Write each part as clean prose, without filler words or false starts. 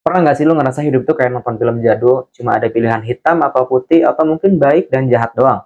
Pernah nggak sih lu ngerasa hidup tuh kayak nonton film jadul, cuma ada pilihan hitam atau putih atau mungkin baik dan jahat doang?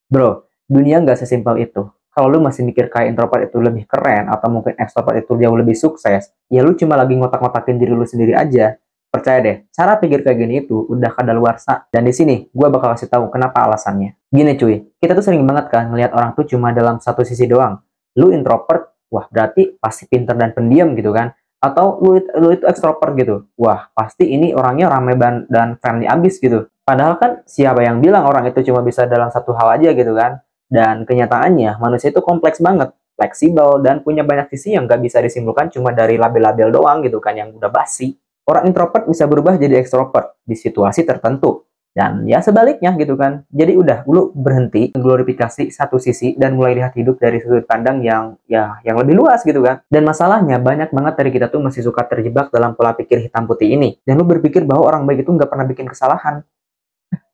Bro, dunia nggak sesimpel itu. Kalau lu masih mikir kayak introvert itu lebih keren atau mungkin extrovert itu jauh lebih sukses, ya lu cuma lagi ngotak-ngotakin diri lu sendiri aja. Percaya deh, cara pikir kayak gini itu udah kadaluarsa. Dan di sini, gue bakal kasih tahu kenapa alasannya. Gini cuy, kita tuh sering banget kan ngelihat orang tuh cuma dalam satu sisi doang. Lu introvert, wah berarti pasti pinter dan pendiam gitu kan. Atau lu itu extrovert gitu. Wah, pasti ini orangnya ramai dan friendly abis gitu. Padahal kan siapa yang bilang orang itu cuma bisa dalam satu hal aja gitu kan. Dan kenyataannya manusia itu kompleks banget, fleksibel, dan punya banyak sisi yang gak bisa disimpulkan cuma dari label-label doang gitu kan yang udah basi. Orang introvert bisa berubah jadi extrovert di situasi tertentu. Dan ya sebaliknya gitu kan. Jadi udah, lu berhenti glorifikasi satu sisi dan mulai lihat hidup dari sudut pandang yang lebih luas gitu kan. Dan masalahnya banyak banget dari kita tuh masih suka terjebak dalam pola pikir hitam putih ini. Dan lu berpikir bahwa orang baik itu nggak pernah bikin kesalahan.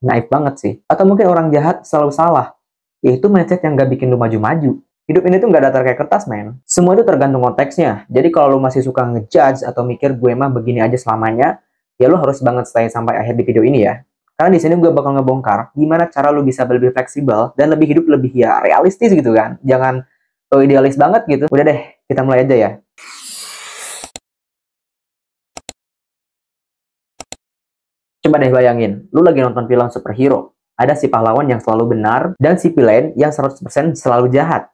Naif banget sih. Atau mungkin orang jahat selalu salah. Yaitu mindset yang nggak bikin lu maju-maju. Hidup ini tuh nggak datar kayak kertas, men. Semua itu tergantung konteksnya. Jadi kalau lu masih suka ngejudge atau mikir gue mah begini aja selamanya, ya lu harus banget stay sampai akhir di video ini ya. Karena di sini gue bakal ngebongkar gimana cara lu bisa lebih fleksibel dan lebih hidup lebih ya realistis gitu kan. Jangan idealis banget gitu. Udah deh, kita mulai aja ya. Coba deh bayangin, lu lagi nonton film superhero. Ada si pahlawan yang selalu benar dan si villain yang 100% selalu jahat.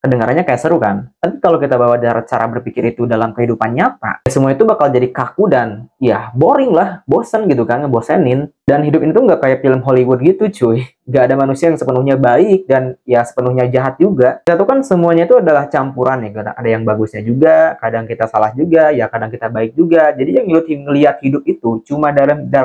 Kedengarannya kayak seru kan? Tapi kalau kita bawa cara berpikir itu dalam kehidupan nyata, ya semua itu bakal jadi kaku dan ya boring lah, bosen gitu kan, ngebosenin. Dan hidup ini tuh nggak kayak film Hollywood gitu cuy. Nggak ada manusia yang sepenuhnya baik dan ya sepenuhnya jahat juga. Kita tuh kan semuanya itu adalah campuran ya. Kadang ada yang bagusnya juga, kadang kita salah juga, ya kadang kita baik juga. Jadi yang ngelihat hidup itu cuma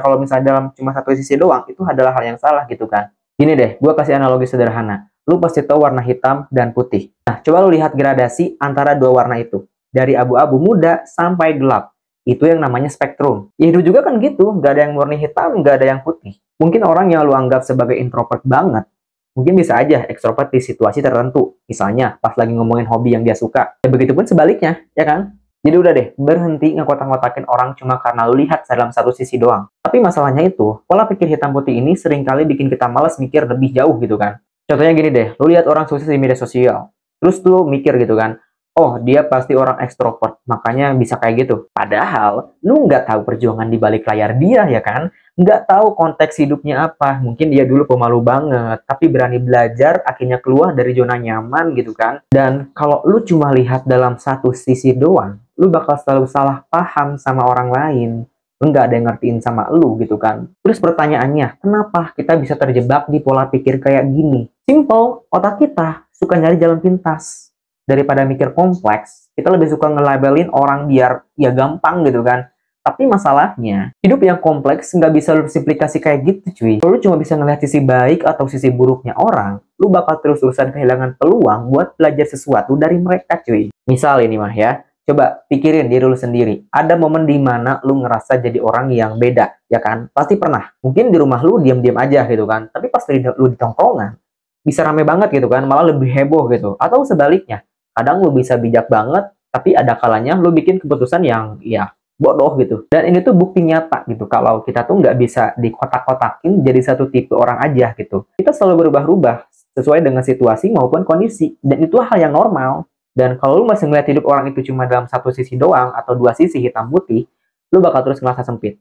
kalau misalnya dalam cuma satu sisi doang, itu adalah hal yang salah gitu kan. Gini deh, gue kasih analogi sederhana. Lu pasti tahu warna hitam dan putih. Nah, coba lu lihat gradasi antara dua warna itu. Dari abu-abu muda sampai gelap. Itu yang namanya spektrum. Ya hidup juga kan gitu. Nggak ada yang murni hitam, nggak ada yang putih. Mungkin orang yang lu anggap sebagai introvert banget, mungkin bisa aja ekstrovert di situasi tertentu. Misalnya, pas lagi ngomongin hobi yang dia suka. Ya begitupun sebaliknya, ya kan? Jadi udah deh, berhenti ngekotak-kotakin orang cuma karena lu lihat dalam satu sisi doang. Tapi masalahnya itu, pola pikir hitam putih ini seringkali bikin kita malas mikir lebih jauh gitu kan. Contohnya gini deh, lu lihat orang sukses di media sosial, terus lu mikir gitu kan, oh dia pasti orang ekstrovert, makanya bisa kayak gitu. Padahal, lu nggak tahu perjuangan di balik layar dia ya kan, nggak tahu konteks hidupnya apa. Mungkin dia dulu pemalu banget, tapi berani belajar, akhirnya keluar dari zona nyaman gitu kan. Dan kalau lu cuma lihat dalam satu sisi doang, lu bakal selalu salah paham sama orang lain. Nggak ada yang ngertiin sama lu gitu kan. Terus pertanyaannya, kenapa kita bisa terjebak di pola pikir kayak gini? Simple, otak kita suka nyari jalan pintas. Daripada mikir kompleks, kita lebih suka nge-labelin orang biar ya gampang gitu kan. Tapi masalahnya, hidup yang kompleks nggak bisa lu simplikasi kayak gitu cuy. Kalau lu cuma bisa ngeliat sisi baik atau sisi buruknya orang, lu bakal terus-terusan kehilangan peluang buat belajar sesuatu dari mereka cuy. Misal ini mah ya, coba pikirin diri lu sendiri. Ada momen di mana lu ngerasa jadi orang yang beda, ya kan? Pasti pernah. Mungkin di rumah lu diam-diam aja gitu kan. Tapi pas lu di tongkrongan, bisa rame banget gitu kan, malah lebih heboh gitu. Atau sebaliknya, kadang lu bisa bijak banget, tapi ada kalanya lu bikin keputusan yang ya bodoh gitu. Dan ini tuh bukti nyata gitu, kalau kita tuh nggak bisa dikotak-kotakin jadi satu tipe orang aja gitu. Kita selalu berubah-ubah sesuai dengan situasi maupun kondisi. Dan itu hal yang normal. Dan kalau lu masih ngeliat hidup orang itu cuma dalam satu sisi doang, atau dua sisi hitam putih, lu bakal terus ngerasa sempit.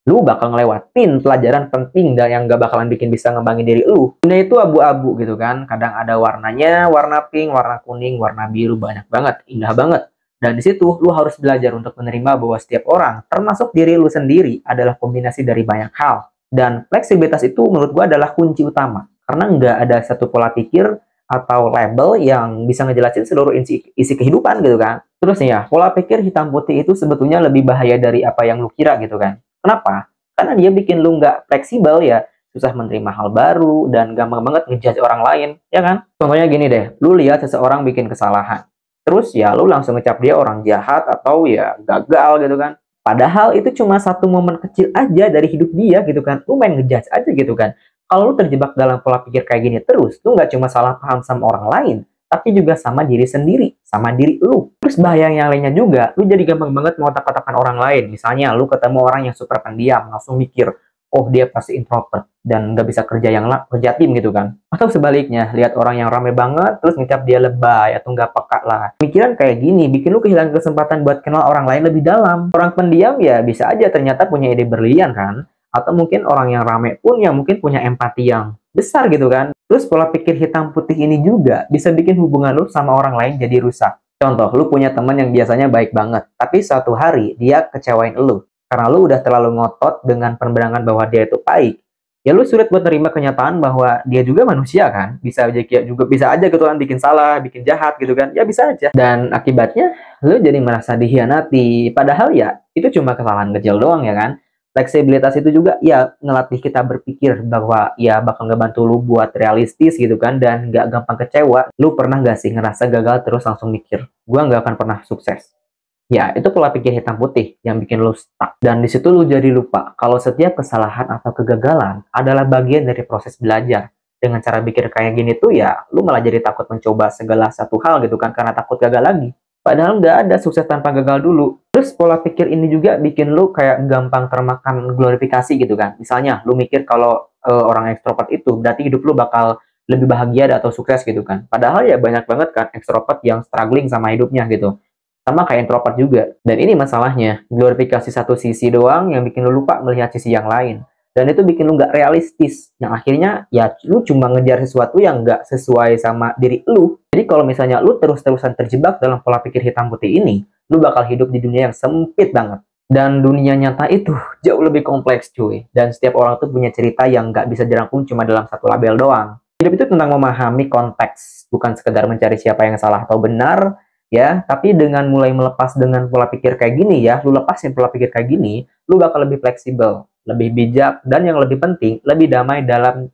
Lu bakal ngelewatin pelajaran penting dan yang gak bakalan bikin bisa ngembangin diri lu. Dunia itu abu-abu gitu kan. Kadang ada warnanya, warna pink, warna kuning, warna biru, banyak banget, indah banget. Dan di situ lu harus belajar untuk menerima bahwa setiap orang, termasuk diri lu sendiri, adalah kombinasi dari banyak hal. Dan fleksibilitas itu menurut gua adalah kunci utama. Karena nggak ada satu pola pikir atau label yang bisa ngejelasin seluruh isi kehidupan gitu kan. Terus nih ya, pola pikir hitam putih itu sebetulnya lebih bahaya dari apa yang lu kira gitu kan. Kenapa? Karena dia bikin lu nggak fleksibel ya, susah menerima hal baru, dan gampang banget ngejudge orang lain, ya kan? Contohnya gini deh, lu lihat seseorang bikin kesalahan. Terus ya lu langsung ngecap dia orang jahat atau ya gagal gitu kan. Padahal itu cuma satu momen kecil aja dari hidup dia gitu kan. Lu main ngejudge aja gitu kan. Kalau lu terjebak dalam pola pikir kayak gini terus, lu nggak cuma salah paham sama orang lain, tapi juga sama diri sendiri. sama diri lu. Terus bahaya yang lainnya juga, lu jadi gampang banget ngotak-ngotakan orang lain. Misalnya lu ketemu orang yang super pendiam, langsung mikir, oh dia pasti introvert dan nggak bisa kerja tim gitu kan. Atau sebaliknya, lihat orang yang rame banget terus ngecap dia lebay atau nggak peka lah. Pikiran kayak gini bikin lu kehilangan kesempatan buat kenal orang lain lebih dalam. Orang pendiam ya bisa aja ternyata punya ide brilian kan. Atau mungkin orang yang rame pun yang mungkin punya empati yang besar gitu kan. Terus pola pikir hitam putih ini juga bisa bikin hubungan lu sama orang lain jadi rusak. Contoh, lu punya teman yang biasanya baik banget, tapi suatu hari dia kecewain lu. Karena lu udah terlalu ngotot dengan pandangan bahwa dia itu baik. Ya lu sulit buat terima kenyataan bahwa dia juga manusia kan. Bisa aja juga bisa aja gitu kan bikin salah, bikin jahat gitu kan. Ya bisa aja. Dan akibatnya lu jadi merasa dikhianati. Padahal ya itu cuma kesalahan kecil doang ya kan. Fleksibilitas itu juga ya ngelatih kita berpikir bahwa ya bakal ngebantu lu buat realistis gitu kan dan nggak gampang kecewa. Lu pernah nggak sih ngerasa gagal terus langsung mikir, gua nggak akan pernah sukses? Ya, itu pola pikir hitam putih yang bikin lu stuck. Dan di situ lu jadi lupa kalau setiap kesalahan atau kegagalan adalah bagian dari proses belajar. Dengan cara pikir kayak gini tuh ya, lu malah jadi takut mencoba segala satu hal gitu kan karena takut gagal lagi. Padahal nggak ada sukses tanpa gagal dulu. Terus pola pikir ini juga bikin lu kayak gampang termakan glorifikasi gitu kan. Misalnya lu mikir kalau orang ekstrovert itu berarti hidup lu bakal lebih bahagia atau sukses gitu kan. Padahal ya banyak banget kan ekstrovert yang struggling sama hidupnya gitu. Sama kayak introvert juga. Dan ini masalahnya, glorifikasi satu sisi doang yang bikin lu lupa melihat sisi yang lain. Dan itu bikin lu nggak realistis. Yang akhirnya ya lu cuma ngejar sesuatu yang nggak sesuai sama diri lu. Jadi kalau misalnya lu terus-terusan terjebak dalam pola pikir hitam putih ini, lu bakal hidup di dunia yang sempit banget. Dan dunia nyata itu jauh lebih kompleks cuy. Dan setiap orang tuh punya cerita yang nggak bisa dirangkum cuma dalam satu label doang. Hidup itu tentang memahami konteks, bukan sekedar mencari siapa yang salah atau benar, ya. Tapi dengan mulai melepas dengan pola pikir kayak gini ya, lu lepasin pola pikir kayak gini, lu bakal lebih fleksibel, lebih bijak, dan yang lebih penting, lebih damai dalam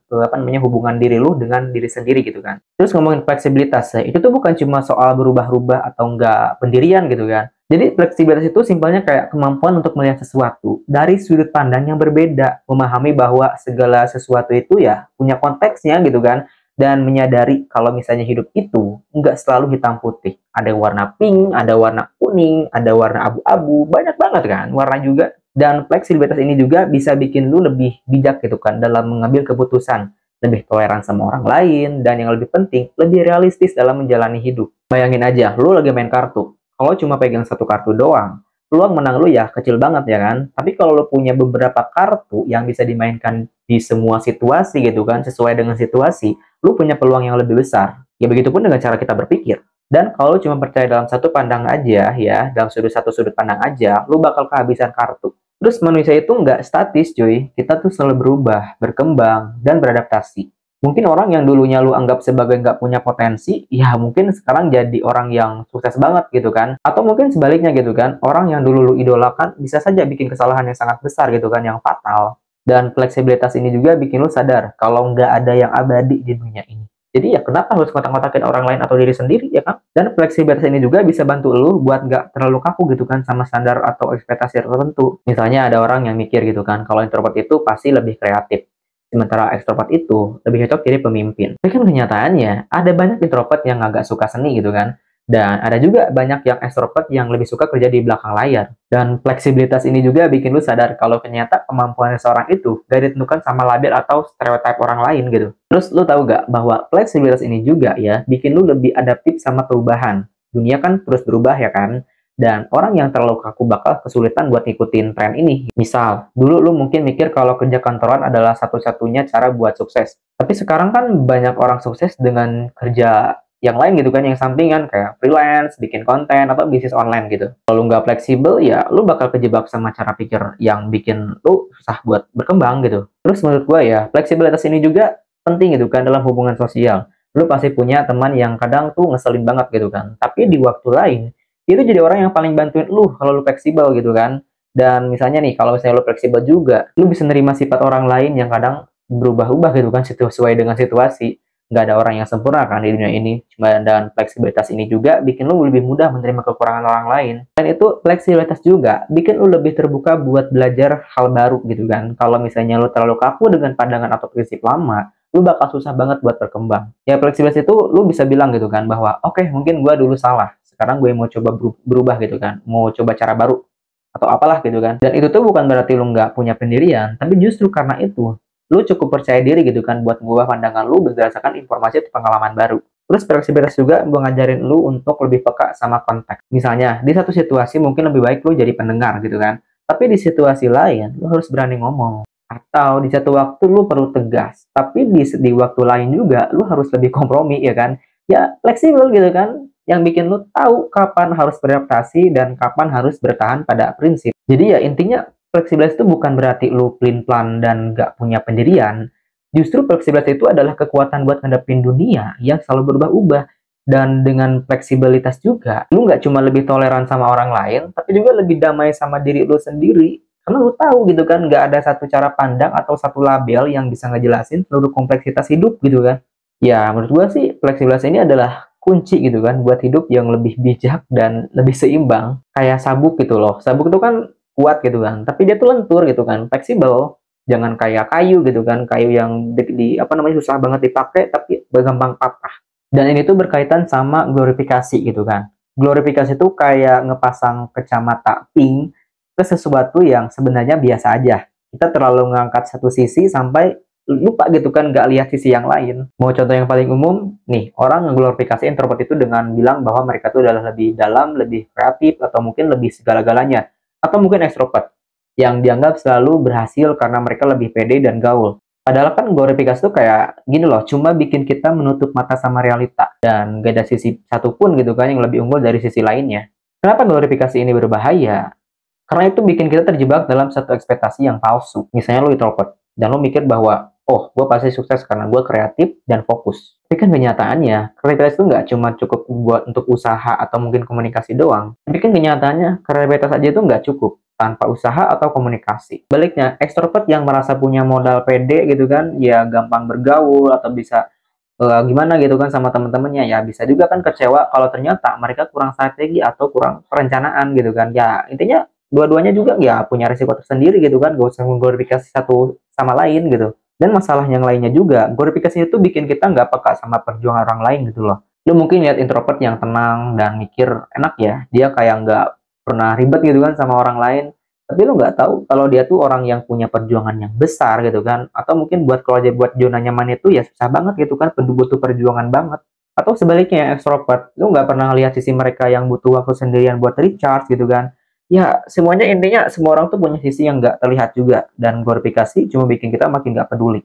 hubungan diri lu dengan diri sendiri gitu kan. Terus ngomongin fleksibilitas, ya, itu tuh bukan cuma soal berubah-ubah atau enggak pendirian gitu kan. Jadi fleksibilitas itu simpelnya kayak kemampuan untuk melihat sesuatu dari sudut pandang yang berbeda, memahami bahwa segala sesuatu itu ya punya konteksnya gitu kan, dan menyadari kalau misalnya hidup itu nggak selalu hitam putih. Ada warna pink, ada warna kuning, ada warna abu-abu, banyak banget kan warna juga. Dan fleksibilitas ini juga bisa bikin lu lebih bijak gitu kan dalam mengambil keputusan, lebih toleran sama orang lain, dan yang lebih penting, lebih realistis dalam menjalani hidup. Bayangin aja, lu lagi main kartu. Kalau cuma pegang satu kartu doang, peluang menang lu ya kecil banget ya kan. Tapi kalau lu punya beberapa kartu yang bisa dimainkan di semua situasi gitu kan, sesuai dengan situasi, lu punya peluang yang lebih besar. Ya begitupun dengan cara kita berpikir. Dan kalau lu cuma percaya dalam satu pandang aja ya, dalam satu sudut pandang aja, lu bakal kehabisan kartu. Terus manusia itu nggak statis cuy, kita tuh selalu berubah, berkembang, dan beradaptasi. Mungkin orang yang dulunya lu anggap sebagai nggak punya potensi, ya mungkin sekarang jadi orang yang sukses banget gitu kan. Atau mungkin sebaliknya gitu kan, orang yang dulu lu idolakan bisa saja bikin kesalahan yang sangat besar gitu kan, yang fatal. Dan fleksibilitas ini juga bikin lu sadar kalau nggak ada yang abadi di dunia ini. Jadi ya kenapa harus ngotak-ngotakin orang lain atau diri sendiri ya kan? Dan fleksibilitas ini juga bisa bantu lu buat nggak terlalu kaku gitu kan sama standar atau ekspektasi tertentu. Misalnya ada orang yang mikir gitu kan, kalau introvert itu pasti lebih kreatif. Sementara ekstrovert itu lebih cocok jadi pemimpin. Tapi kan kenyataannya ada banyak introvert yang agak suka seni gitu kan. Dan ada juga banyak yang ekstrovert yang lebih suka kerja di belakang layar. Dan fleksibilitas ini juga bikin lu sadar kalau ternyata kemampuan seseorang itu gak ditentukan sama label atau stereotip orang lain gitu. Terus lu tahu gak bahwa fleksibilitas ini juga ya bikin lu lebih adaptif sama perubahan. Dunia kan terus berubah ya kan. Dan orang yang terlalu kaku bakal kesulitan buat ngikutin tren ini. Misal, dulu lu mungkin mikir kalau kerja kantoran adalah satu-satunya cara buat sukses. Tapi sekarang kan banyak orang sukses dengan kerja yang lain gitu kan, yang sampingan kayak freelance, bikin konten, atau bisnis online gitu. Kalau lu nggak fleksibel, ya lu bakal kejebak sama cara pikir yang bikin lu susah buat berkembang gitu. Terus menurut gue ya, fleksibilitas ini juga penting gitu kan dalam hubungan sosial. Lu pasti punya teman yang kadang tuh ngeselin banget gitu kan. Tapi di waktu lain, itu jadi orang yang paling bantuin lu kalau lu fleksibel gitu kan. Dan misalnya nih, kalau misalnya lu fleksibel juga, lu bisa nerima sifat orang lain yang kadang berubah-ubah gitu kan, sesuai dengan situasi. Nggak ada orang yang sempurna kan di dunia ini. Dan fleksibilitas ini juga bikin lu lebih mudah menerima kekurangan orang lain. Dan itu fleksibilitas juga bikin lu lebih terbuka buat belajar hal baru gitu kan. Kalau misalnya lu terlalu kaku dengan pandangan atau prinsip lama, lu bakal susah banget buat berkembang. Ya fleksibilitas itu lu bisa bilang gitu kan bahwa oke, mungkin gua dulu salah. sekarang gue mau coba berubah gitu kan, mau coba cara baru atau apalah gitu kan. Dan itu tuh bukan berarti lu nggak punya pendirian, tapi justru karena itu lu cukup percaya diri gitu kan buat mengubah pandangan lu berdasarkan informasi atau pengalaman baru. Terus fleksibilitas juga ngajarin lu untuk lebih peka sama konteks. Misalnya, di satu situasi mungkin lebih baik lu jadi pendengar gitu kan. Tapi di situasi lain, lu harus berani ngomong. Atau di satu waktu lu perlu tegas. Tapi di waktu lain juga, lu harus lebih kompromi ya kan. Ya, fleksibel gitu kan. Yang bikin lu tahu kapan harus beradaptasi dan kapan harus bertahan pada prinsip. Jadi ya intinya, fleksibilitas itu bukan berarti lu pelin-pelan dan gak punya pendirian. Justru fleksibilitas itu adalah kekuatan buat ngadepin dunia yang selalu berubah-ubah. Dan dengan fleksibilitas juga, lu nggak cuma lebih toleran sama orang lain, tapi juga lebih damai sama diri lu sendiri. Karena lu tahu gitu kan, nggak ada satu cara pandang atau satu label yang bisa ngejelasin seluruh kompleksitas hidup gitu kan. Ya, menurut gua sih, fleksibilitas ini adalah kunci gitu kan, buat hidup yang lebih bijak dan lebih seimbang. Kayak sabuk gitu loh. Sabuk itu kan kuat gitu kan, tapi dia tuh lentur gitu kan, fleksibel. Jangan kayak kayu gitu kan, kayu yang apa namanya susah banget dipakai tapi gampang patah. Dan ini tuh berkaitan sama glorifikasi gitu kan. Glorifikasi itu kayak ngepasang kacamata pink ke sesuatu yang sebenarnya biasa aja. Kita terlalu ngangkat satu sisi sampai lupa gitu kan, nggak lihat sisi yang lain. Mau contoh yang paling umum, nih orang ngeglorifikasi introvert itu dengan bilang bahwa mereka tuh adalah lebih dalam, lebih kreatif, atau mungkin lebih segala-galanya. Atau mungkin ekstrovert yang dianggap selalu berhasil karena mereka lebih pede dan gaul. Padahal kan glorifikasi itu kayak gini loh, cuma bikin kita menutup mata sama realita. Dan gak ada sisi satupun gitu kan yang lebih unggul dari sisi lainnya. Kenapa glorifikasi ini berbahaya? Karena itu bikin kita terjebak dalam satu ekspektasi yang palsu. Misalnya lo introvert, dan lo mikir bahwa, oh, gue pasti sukses karena gue kreatif dan fokus. Tapi kan kenyataannya, kreativitas itu nggak cuma cukup buat untuk usaha atau mungkin komunikasi doang. Tapi kan kenyataannya, kreativitas aja itu nggak cukup tanpa usaha atau komunikasi. Baliknya, ekstrovert yang merasa punya modal pede gitu kan, ya gampang bergaul atau bisa gimana gitu kan sama teman-temannya, ya bisa juga kan kecewa kalau ternyata mereka kurang strategi atau kurang perencanaan gitu kan. Ya intinya dua-duanya juga ya punya risiko tersendiri gitu kan, gak usah mengglorifikasi satu sama lain gitu. Dan masalah yang lainnya juga, glorifikasi itu bikin kita nggak peka sama perjuangan orang lain gitu loh. Lu mungkin lihat introvert yang tenang dan mikir enak ya, dia kayak nggak pernah ribet gitu kan sama orang lain. Tapi lu nggak tahu kalau dia tuh orang yang punya perjuangan yang besar gitu kan. Atau mungkin kalau dia buat zona nyaman itu ya susah banget gitu kan, butuh perjuangan banget. Atau sebaliknya yang ekstrovert, lu nggak pernah lihat sisi mereka yang butuh waktu sendirian buat recharge gitu kan. Ya semuanya intinya semua orang tuh punya sisi yang nggak terlihat juga. Dan glorifikasi cuma bikin kita makin nggak peduli.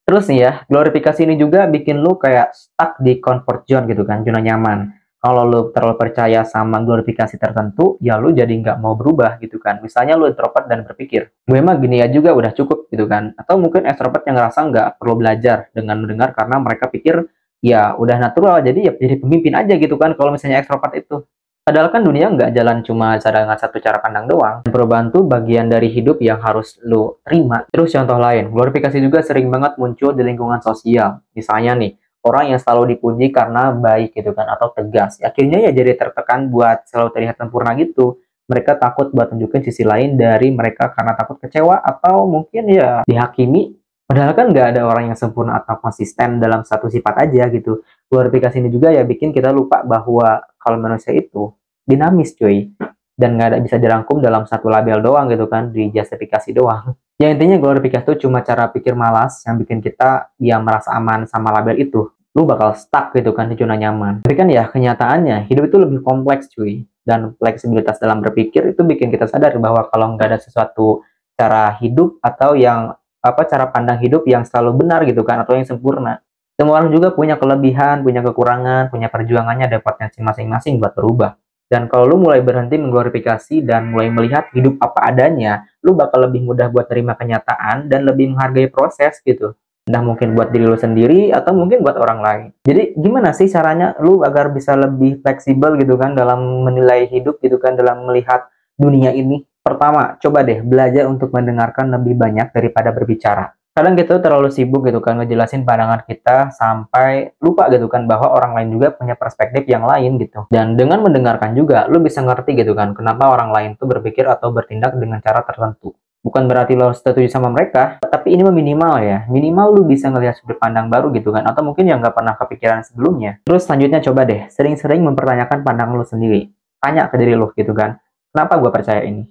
Terus nih ya, glorifikasi ini juga bikin lu kayak stuck di comfort zone gitu kan, zona nyaman. Kalau lu terlalu percaya sama glorifikasi tertentu, ya lu jadi nggak mau berubah gitu kan. Misalnya lu introvert dan berpikir, gue mah gini ya juga udah cukup gitu kan. Atau mungkin extrovert yang ngerasa nggak perlu belajar dengan mendengar karena mereka pikir, ya udah natural, jadi ya jadi pemimpin aja gitu kan kalau misalnya extrovert itu. Padahal kan dunia nggak jalan cuma dengan satu cara pandang doang. Perubahan tuh bagian dari hidup yang harus lu terima. Terus contoh lain, glorifikasi juga sering banget muncul di lingkungan sosial. Misalnya nih, orang yang selalu dipuji karena baik gitu kan, atau tegas. Akhirnya ya jadi tertekan buat selalu terlihat sempurna gitu. Mereka takut buat tunjukin sisi lain dari mereka karena takut kecewa atau mungkin ya dihakimi. Padahal kan nggak ada orang yang sempurna atau konsisten dalam satu sifat aja gitu. Glorifikasi ini juga ya bikin kita lupa bahwa kalau manusia itu dinamis cuy. Dan nggak ada bisa dirangkum dalam satu label doang gitu kan, di justifikasi doang. Ya intinya glorifikasi itu cuma cara pikir malas yang bikin kita ya merasa aman sama label itu. Lu bakal stuck gitu kan di zona nyaman. Tapi kan ya kenyataannya hidup itu lebih kompleks cuy. Dan fleksibilitas dalam berpikir itu bikin kita sadar bahwa kalau nggak ada sesuatu cara hidup atau yang cara pandang hidup yang selalu benar gitu kan, atau yang sempurna. Semua orang juga punya kelebihan, punya kekurangan, punya perjuangannya, ada potensi masing-masing buat berubah. Dan kalau lu mulai berhenti mengglorifikasi dan mulai melihat hidup apa adanya, lu bakal lebih mudah buat terima kenyataan dan lebih menghargai proses gitu. Nah mungkin buat diri lu sendiri atau mungkin buat orang lain. Jadi gimana sih caranya lu agar bisa lebih fleksibel gitu kan dalam menilai hidup gitu kan, dalam melihat dunia ini? Pertama, coba deh belajar untuk mendengarkan lebih banyak daripada berbicara. Kadang kita terlalu sibuk gitu kan ngejelasin pandangan kita sampai lupa gitu kan bahwa orang lain juga punya perspektif yang lain gitu. Dan dengan mendengarkan juga, lu bisa ngerti gitu kan kenapa orang lain tuh berpikir atau bertindak dengan cara tertentu. Bukan berarti lo setuju sama mereka, tapi ini minimal ya. Minimal lu bisa ngelihat sudut pandang baru gitu kan, atau mungkin yang nggak pernah kepikiran sebelumnya. Terus selanjutnya coba deh, sering-sering mempertanyakan pandangan lu sendiri. Tanya ke diri lu gitu kan, kenapa gue percaya ini?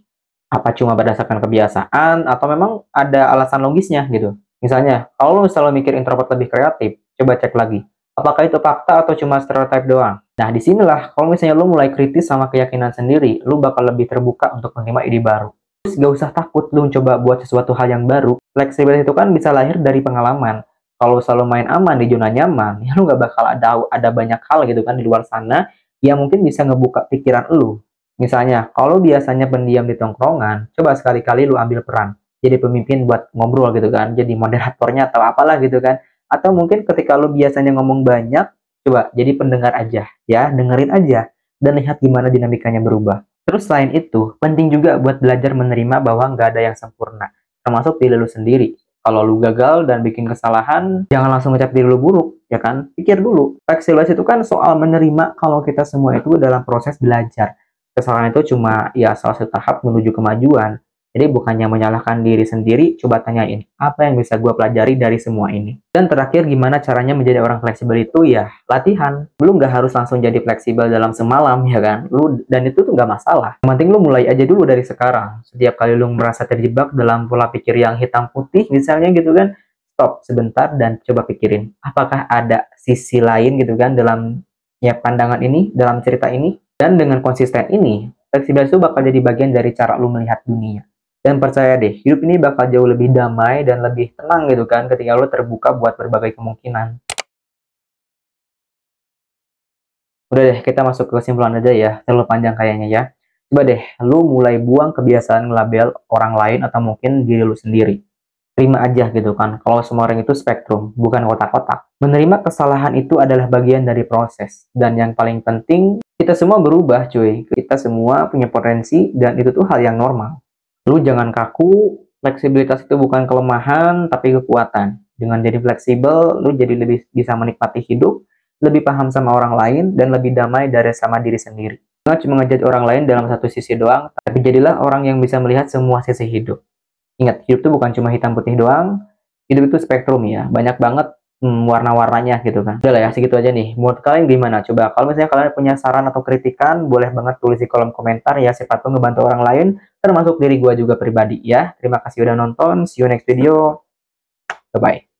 Apa cuma berdasarkan kebiasaan, atau memang ada alasan logisnya gitu? Misalnya, kalau lu selalu mikir introvert lebih kreatif, coba cek lagi. Apakah itu fakta atau cuma stereotype doang? Nah, disinilah kalau misalnya lu mulai kritis sama keyakinan sendiri, lu bakal lebih terbuka untuk menerima ide baru. Terus gak usah takut lu coba buat sesuatu hal yang baru. Fleksibilitas itu kan bisa lahir dari pengalaman. Kalau selalu main aman di zona nyaman, ya lu gak bakal ada banyak hal gitu kan di luar sana yang mungkin bisa ngebuka pikiran lu. Misalnya, kalau biasanya pendiam di tongkrongan, coba sekali-kali lu ambil peran. Jadi pemimpin buat ngobrol gitu kan, jadi moderatornya atau apalah gitu kan. Atau mungkin ketika lu biasanya ngomong banyak, coba jadi pendengar aja, ya, dengerin aja. Dan lihat gimana dinamikanya berubah. Terus selain itu, penting juga buat belajar menerima bahwa nggak ada yang sempurna, termasuk diri lu sendiri. Kalau lu gagal dan bikin kesalahan, jangan langsung ngecap diri lu buruk, ya kan? Pikir dulu. Fleksibilitas itu kan soal menerima kalau kita semua itu dalam proses belajar. Kesalahan itu cuma ya salah satu tahap menuju kemajuan. Jadi bukannya menyalahkan diri sendiri, coba tanyain, apa yang bisa gue pelajari dari semua ini? Dan terakhir, gimana caranya menjadi orang fleksibel itu? Ya, latihan. Belum nggak harus langsung jadi fleksibel dalam semalam, ya kan? Dan itu tuh nggak masalah. Yang penting lu mulai aja dulu dari sekarang. Setiap kali lu merasa terjebak dalam pola pikir yang hitam putih, misalnya gitu kan, stop sebentar dan coba pikirin, apakah ada sisi lain gitu kan dalam ya pandangan ini, dalam cerita ini? Dan dengan konsisten ini, fleksibilitas itu bakal jadi bagian dari cara lu melihat dunia. Dan percaya deh, hidup ini bakal jauh lebih damai dan lebih tenang gitu kan ketika lo terbuka buat berbagai kemungkinan. Udah deh, kita masuk ke kesimpulan aja ya, terlalu panjang kayaknya ya. Coba deh, lu mulai buang kebiasaan ngelabel orang lain atau mungkin diri lu sendiri. Terima aja gitu kan, kalau semua orang itu spektrum, bukan kotak-kotak. Menerima kesalahan itu adalah bagian dari proses. Dan yang paling penting, kita semua berubah cuy. Kita semua punya potensi dan itu tuh hal yang normal. Lu jangan kaku, fleksibilitas itu bukan kelemahan, tapi kekuatan. Dengan jadi fleksibel, lu jadi lebih bisa menikmati hidup, lebih paham sama orang lain, dan lebih damai dari sama diri sendiri. Jangan cuma ngejudge orang lain dalam satu sisi doang, tapi jadilah orang yang bisa melihat semua sisi hidup. Ingat, hidup itu bukan cuma hitam putih doang, hidup itu spektrum ya, banyak banget warna-warnanya gitu kan. Udah lah ya, segitu aja nih. Menurut kalian gimana? Coba kalau misalnya kalian punya saran atau kritikan, boleh banget tulis di kolom komentar ya, siapa tahu ngebantu orang lain, termasuk diri gue juga pribadi ya. Terima kasih udah nonton, see you next video, bye-bye.